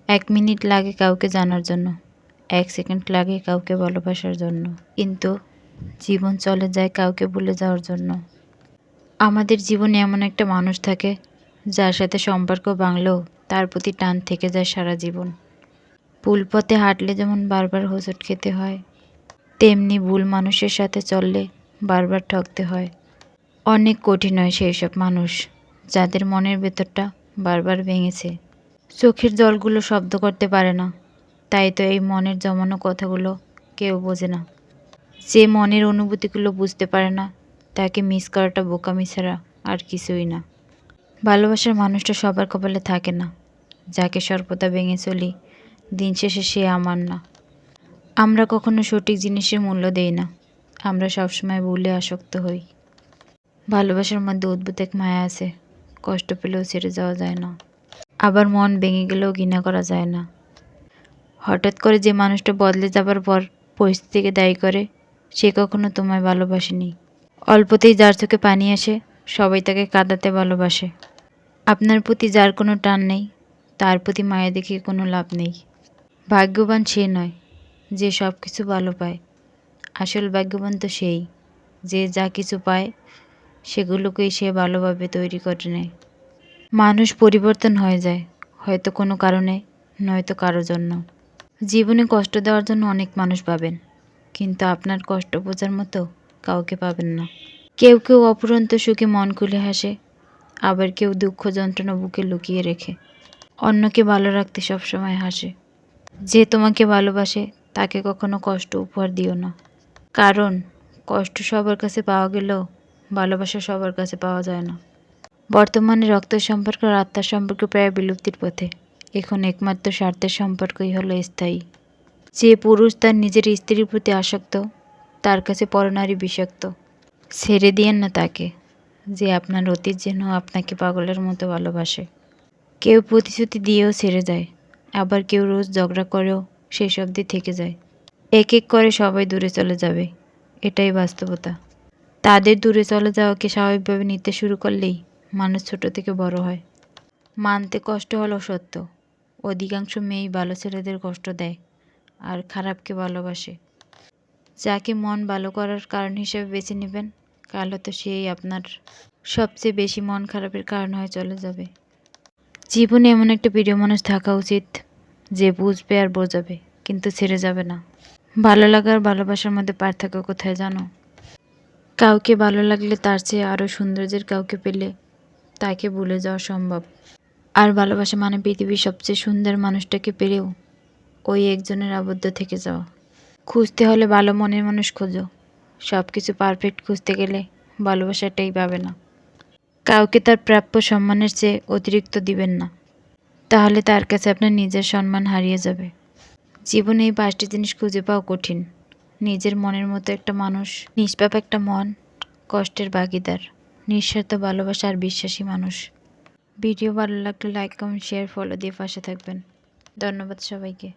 1 minute লাগে কাউকে জানার জন্য, 1 সেকেন্ড লাগে কাউকে ভালোবাসার জন্য, কিন্তু জীবন চলে যায় কাউকে ভুলে যাওয়ার জন্য। আমাদের জীবনে এমন একটা মানুষ থাকে যার সাথে সম্পর্ক ভাঙলেও তার প্রতি টান থেকে যায় সারা জীবন। ভুল পথে হাঁটলে যেমন বারবার হোঁচট খেতে হয়, তেমনি ভুল মানুষের সাথে চললে বারবার ঠকতে হয়। অনেক কঠিন হয় সেই সব মানুষ যাদের মনের ভেতরটা বারবার ভেঙেছে। চোখের জলগুলো শব্দ করতে পারে না, তাই তো এই মনের জমানো কথাগুলো কেউ বোঝে না। যে মনের অনুভূতিগুলো বুঝতে পারে না তাকে মিস করাটা বোকামি ছাড়া আর কিছুই না। ভালোবাসার মানুষটা সবার কপালে থাকে না। যাকে সর্বদা ভেঙে চলি, দিন শেষে সে আমার না। আমরা কখনো সঠিক জিনিসের মূল্য দেই না, আমরা সবসময় ভুলে আসক্ত হই। ভালোবাসার মধ্যে অদ্ভুত এক মায়া আছে, কষ্ট পেলেও ছেড়ে যাওয়া যায় না, আবার মন ভেঙে গেলেও ঘৃণা করা যায় না। হঠাৎ করে যে মানুষটা বদলে যাবার পর পরিস্থিতিকে দায়ী করে, সে কখনো তোমায় ভালোবাসেনি। অল্পতেই যার চোখে পানি আসে, সবাই তাকে কাঁদাতে ভালোবাসে। আপনার প্রতি যার কোনো টান নেই, তার প্রতি মায়া দেখিয়ে কোনো লাভ নেই। ভাগ্যবান সে নয় যে সব কিছু ভালো পায়, আসল ভাগ্যবান তো সেই যে যা কিছু পায় সেগুলোকেই সে ভালোভাবে তৈরি করে নেয়। মানুষ পরিবর্তন হয়ে যায়, হয়তো কোনো কারণে, নয়তো কারো জন্য। জীবনে কষ্ট দেওয়ার জন্য অনেক মানুষ পাবেন, কিন্তু আপনার কষ্ট বোঝার মতো কাউকে পাবেন না। কেউ কেউ অফুরন্ত সুখে মন খুলে হাসে, আবার কেউ দুঃখ যন্ত্রণা বুকে লুকিয়ে রেখে অন্যকে ভালো রাখতে সবসময় হাসে। যে তোমাকে ভালোবাসে তাকে কখনো কষ্ট উপহার দিও না, কারণ কষ্ট সবার কাছে পাওয়া গেলেও ভালোবাসা সবার কাছে পাওয়া যায় না। বর্তমানে রক্তের সম্পর্ক আর আত্মার সম্পর্ক প্রায় বিলুপ্তির পথে। এখন একমাত্র স্বার্থের সম্পর্কই হলো স্থায়ী। যে পুরুষ তার নিজের স্ত্রীর প্রতি আসক্ত, তার কাছে পরনারী বিষাক্ত। ছেড়ে দিয়েন না তাকে, যে আপনার অতীত যেন আপনাকে পাগলের মতো ভালোবাসে। কেউ প্রতিশ্রুতি দিয়েও ছেড়ে যায়, আবার কেউ রোজ ঝগড়া করেও শেষ অবধি থেকে যায়। এক এক করে সবাই দূরে চলে যাবে, এটাই বাস্তবতা। তাদের দূরে চলে যাওয়াকে স্বাভাবিকভাবে নিতে শুরু করলেই মানুষ ছোট থেকে বড় হয়। মানতে কষ্ট হলেও সত্য, অধিকাংশ মেয়েই ভালো ছেলেদের কষ্ট দেয় আর খারাপকে ভালোবাসে। যাকে মন ভালো করার কারণ হিসেবে বেছে নেবেন, কাল হয়তো সেই আপনার সবচেয়ে বেশি মন খারাপের কারণ হয়ে চলে যাবে। জীবনে এমন একটা প্রিয় মানুষ থাকা উচিত যে বুঝবে আর বোঝাবে, কিন্তু ছেড়ে যাবে না। ভালো লাগা আর ভালোবাসার মধ্যে পার্থক্য কোথায় জানো? কাউকে ভালো লাগলে তার চেয়ে আরও সৌন্দর্যের কাউকে পেলে তাকে ভুলে যাওয়া সম্ভব। আর ভালোবাসা মানে পৃথিবীর সবচেয়ে সুন্দর মানুষটাকে পেলেও ওই একজনের আবদ্ধ থেকে যাওয়া। খুঁজতে হলে ভালো মনের মানুষ খোঁজো, সব কিছু পারফেক্ট খুঁজতে গেলে ভালোবাসাটাই পাবে না। কাউকে তার প্রাপ্য সম্মানের চেয়ে অতিরিক্ত দিবেন না, তাহলে তার কাছে আপনার নিজের সম্মান হারিয়ে যাবে। জীবনে এই 5টি জিনিস খুঁজে পাওয়া কঠিন: নিজের মনের মতো একটা মানুষ, নিষ্পাপ একটা মন, কষ্টের ভাগিদার, নিঃস্বার্থ ভালোবাসা আর বিশ্বাসী মানুষ। ভিডিও ভালো লাগলে লাইক, কমেন্ট, শেয়ার, ফলো দিয়ে পাশে থাকবেন। ধন্যবাদ সবাইকে।